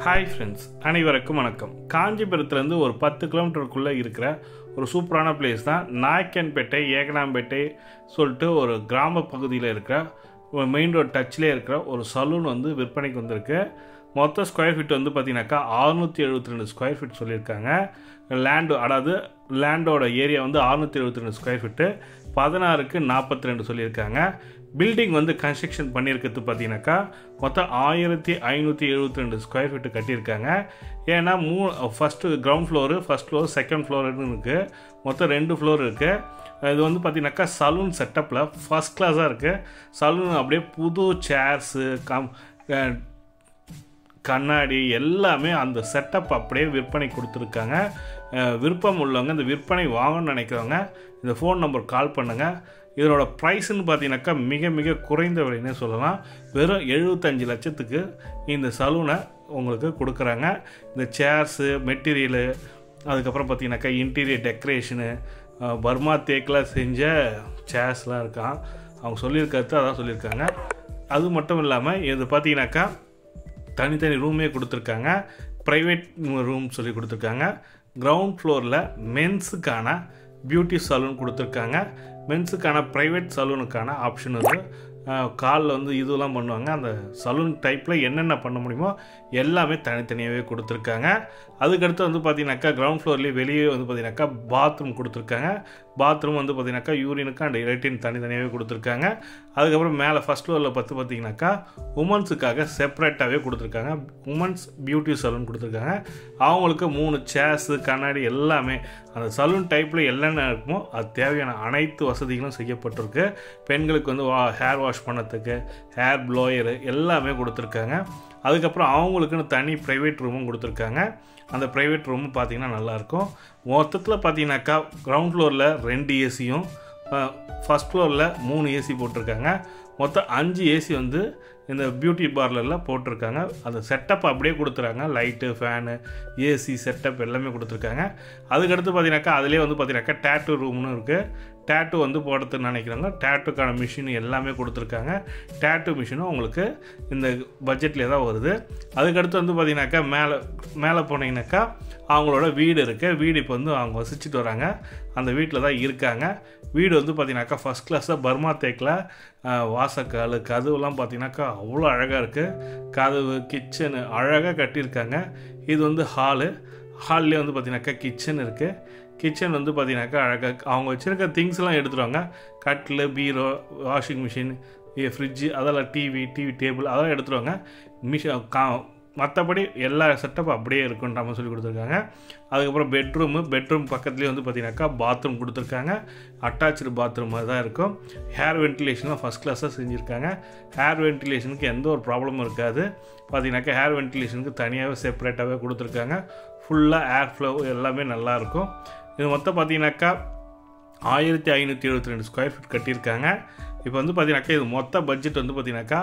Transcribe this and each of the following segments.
Hi friends, அனைவருக்கும் வணக்கம். காஞ்சிபுரத்துலேருந்து ஒரு 10 கிலோமீட்டருக்குள்ளே இருக்கிற ஒரு சூப்பரான பிளேஸ் தான் நாயக்கன்பேட்டை ஏகனாம்பேட்டை சொல்லிட்டு ஒரு கிராம பகுதியில் இருக்கிற ஒரு மெயின் ரோட் டச்சிலே இருக்கிற ஒரு சலூன் வந்து விற்பனைக்கு வந்திருக்கு. மொத்த ஸ்கொயர் ஃபீட் வந்து பார்த்தீங்கன்னாக்கா 672 ஸ்கொயர் ஃபீட் சொல்லியிருக்காங்க. லேண்டோட ஏரியா வந்து 672 ஸ்கொயர் ஃபீட்டு, 16க்கு 42 சொல்லியிருக்காங்க. பில்டிங் வந்து கன்ஸ்ட்ரக்ஷன் பண்ணியிருக்கிறது பார்த்தீங்கன்னாக்கா மொத்தம் 1572 ஸ்கொயர் ஃபீட்டு கட்டியிருக்காங்க. ஏன்னா first ground floor, first floor, second ஃப்ளோர்னு இருக்குது. மொத்தம் 2 ஃப்ளோர் இருக்குது. இது வந்து பார்த்தீங்கன்னாக்கா சலூன் செட்டப்பில் ஃபஸ்ட் கிளாஸாக இருக்குது. சலூன் அப்படியே புது சேர்ஸு கண்ணாடி எல்லாமே அந்த செட்டப் அப்படியே விற்பனை கொடுத்துருக்காங்க. விருப்பம் உள்ளவங்க இந்த விற்பனை வாங்கணும்னு நினைக்கிறவங்க இந்த ஃபோன் நம்பர் கால் பண்ணுங்கள். இதனோட ப்ரைஸுன்னு பார்த்தீங்கன்னாக்கா மிக மிக குறைந்த விலைன்னே சொல்லலாம். வெறும் 75 லட்சத்துக்கு இந்த சலூனை உங்களுக்கு கொடுக்குறாங்க. இந்த சேர்ஸு, மெட்டீரியலு, அதுக்கப்புறம் பார்த்தீங்கன்னாக்கா இன்டீரியர் டெக்கரேஷனு, பர்மா தேக்கில் செஞ்ச சேர்ஸ்லாம் இருக்கான். அவங்க சொல்லியிருக்கிறது அதான் சொல்லியிருக்காங்க. அது மட்டும் இல்லாமல் இது பார்த்தீங்கன்னாக்கா தனித்தனி ரூமே கொடுத்துருக்காங்க. ப்ரைவேட் ரூம் சொல்லி கொடுத்துருக்காங்க. கிரவுண்ட் ஃப்ளோரில் மென்ஸுக்கான பியூட்டி சலூன் கொடுத்துருக்காங்க. மென்ஸுக்கான ப்ரைவேட் சலூனுக்கான ஆப்ஷன் வந்து காலில் வந்து இதெல்லாம் பண்ணுவாங்க. அந்த சலூன் டைப்பில் என்னென்ன பண்ண முடியுமோ எல்லாமே தனித்தனியாகவே கொடுத்துருக்காங்க. அதுக்கடுத்து வந்து பார்த்திங்கனாக்கா கிரவுண்ட் ஃப்ளோர்லேயே வெளியே வந்து பார்த்திங்கனாக்கா பாத்ரூம் கொடுத்துருக்காங்க. பாத்ரூம் வந்து பார்த்திங்கனாக்கா யூரினுக்கு அண்ட் லேட்டின் தனித்தனியாகவே கொடுத்துருக்காங்க. அதுக்கப்புறம் மேலே ஃபஸ்ட் ஃப்ளோரில் பார்த்திங்கனாக்கா உமன்ஸுக்காக செப்பரேட்டாகவே கொடுத்துருக்காங்க. உமன்ஸ் பியூட்டி சலூன் கொடுத்துருக்காங்க. அவங்களுக்கு 3 சேர்ஸு, கண்ணாடி எல்லாமே அந்த சலூன் டைப்பில் என்னென்ன இருக்குமோ அது தேவையான அனைத்து வசதிகளும் செய்யப்பட்டிருக்கு. பெண்களுக்கு வந்து ஹேர் வாஷ் பண்ணத்துக்கு ஹேர் ப்ளோயரு எல்லாமே கொடுத்துருக்காங்க. அதுக்கப்புறம் அவங்களுக்குன்னு தனி ப்ரைவேட் ரூமும் கொடுத்துருக்காங்க. அந்த ப்ரைவேட் ரூமும் பார்த்திங்கன்னா நல்லாயிருக்கும். மொத்தத்தில் பார்த்திங்கனாக்கா கிரவுண்ட் ஃப்ளோரில் 2 ஏசியும் ஃபஸ்ட் ஃப்ளோரில் 3 ஏசி போட்டிருக்காங்க. மொத்தம் 5 ஏசி வந்து இந்த பியூட்டி பார்லரில் போட்டிருக்காங்க. அந்த செட்டப் அப்படியே கொடுத்துறாங்க. லைட்டு, ஃபேனு, ஏசி செட்டப் எல்லாமே கொடுத்துருக்காங்க. அதுக்கடுத்து பார்த்தீங்கன்னாக்கா அதிலே வந்து பார்த்தீங்கன்னாக்கா டேட்டூ ரூம்னு இருக்குது. டேட்டூ வந்து போடுறதுன்னு நினைக்கிறாங்க. டேட்டூக்கான மிஷின் எல்லாமே கொடுத்துருக்காங்க. டேட்டூ மிஷினும் உங்களுக்கு இந்த பட்ஜெட்லேயே தான் வருது. அதுக்கடுத்து வந்து பார்த்தீங்கன்னாக்கா மேலே போனீங்கன்னாக்கா அவங்களோட வீடு இருக்குது. வீடு இப்போ வந்து அவங்க வசிச்சுட்டு வராங்க. அந்த வீட்டில் தான் இருக்காங்க. வீடு வந்து பார்த்தீங்கன்னாக்கா ஃபஸ்ட் கிளாஸாக பர்மா தேக்கில் வாசக்கால், கதவுலாம் பார்த்தீங்கன்னாக்கா அவ்வளோ அழகாக இருக்குது. கதவு, கிச்சனு அழகாக கட்டியிருக்காங்க. இது வந்து ஹால்லேயே வந்து பார்த்தீங்கன்னாக்கா கிச்சன் இருக்குது. கிச்சன் வந்து பார்த்தீங்கன்னாக்கா அழகாக அவங்க வச்சுருக்க திங்ஸ்லாம் எடுத்துருவாங்க. கட்டில், பீரோ, வாஷிங் மிஷின், ஃப்ரிட்ஜு, அதெல்லாம் டிவி டேபிள் அதெல்லாம் எடுத்துருவாங்க. மற்றபடி எல்லா செட்டப்பும் அப்படியே இருக்குன்ற மாதிரி சொல்லி கொடுத்துருக்காங்க. அதுக்கப்புறம் பெட்ரூம் பக்கத்துலேயே வந்து பார்த்திங்கனாக்கா பாத்ரூம் கொடுத்துருக்காங்க. அட்டாச்சு பாத்ரூம் மாதிரி தான் இருக்கும். ஹேர் வென்டிலேஷன்லாம் ஃபஸ்ட் கிளாஸாக செஞ்சுருக்காங்க. ஹேர் வென்டிலேஷனுக்கு எந்த ஒரு ப்ராப்ளமும் இருக்காது. பார்த்திங்கனாக்கா ஹேர் வென்டிலேஷனுக்கு தனியாகவே செப்பரேட்டாகவே கொடுத்துருக்காங்க. ஃபுல்லாக ஏர் ஃப்ளோ எல்லாமே நல்லாயிருக்கும். இது மொத்தம் பார்த்திங்கனாக்கா 1572 ஸ்கொயர் ஃபீட் கட்டியிருக்காங்க. இப்போ வந்து பார்த்தீங்கன்னாக்கா இது மொத்த பட்ஜெட் வந்து பார்த்தீங்கன்னாக்கா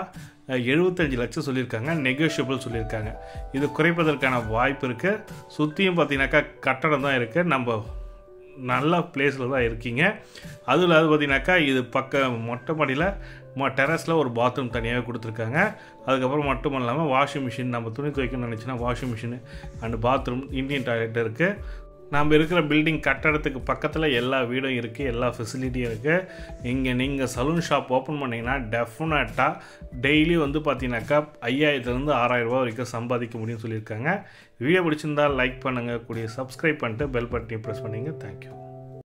75 லட்சம் சொல்லியிருக்காங்க. நெகோஷியபிள் சொல்லியிருக்காங்க. இது குறைப்பதற்கான வாய்ப்பு இருக்குது. சுற்றியும் பார்த்தீங்கன்னாக்கா கட்டடம் தான் இருக்குது. நம்ம நல்ல பிளேஸில் தான் இருக்கீங்க. அதில் அது பார்த்தீங்கன்னாக்கா இது மொட்டை மாடியில் டெரஸில் ஒரு பாத்ரூம் தனியாகவே கொடுத்துருக்காங்க. அதுக்கப்புறம் மட்டும் இல்லாமல் வாஷிங் மிஷின், நம்ம துணி துவைக்கணும்னு நினச்சின்னா washing machine and bathroom, Indian toilet இருக்குது. நம்ம இருக்கிற பில்டிங் கட்டடத்துக்கு பக்கத்தில் எல்லா வீடும் இருக்குது, எல்லா ஃபெசிலிட்டியும் இருக்குது. இங்கே நீங்கள் சலூன் ஷாப் ஓப்பன் பண்ணிங்கன்னா டெஃபினட்டாக டெய்லி வந்து பார்த்தீங்கன்னாக்கா 5000லேருந்து 6000 ரூபா வரைக்கும் சம்பாதிக்க முடியும்னு சொல்லியிருக்காங்க. வீடியோ பிடிச்சிருந்தால் லைக் பண்ணுங்கள், கூடிய சப்ஸ்கிரைப் பண்ணிட்டு பெல் பட்டனையும் ப்ரெஸ் பண்ணிங்க. தேங்க்யூ.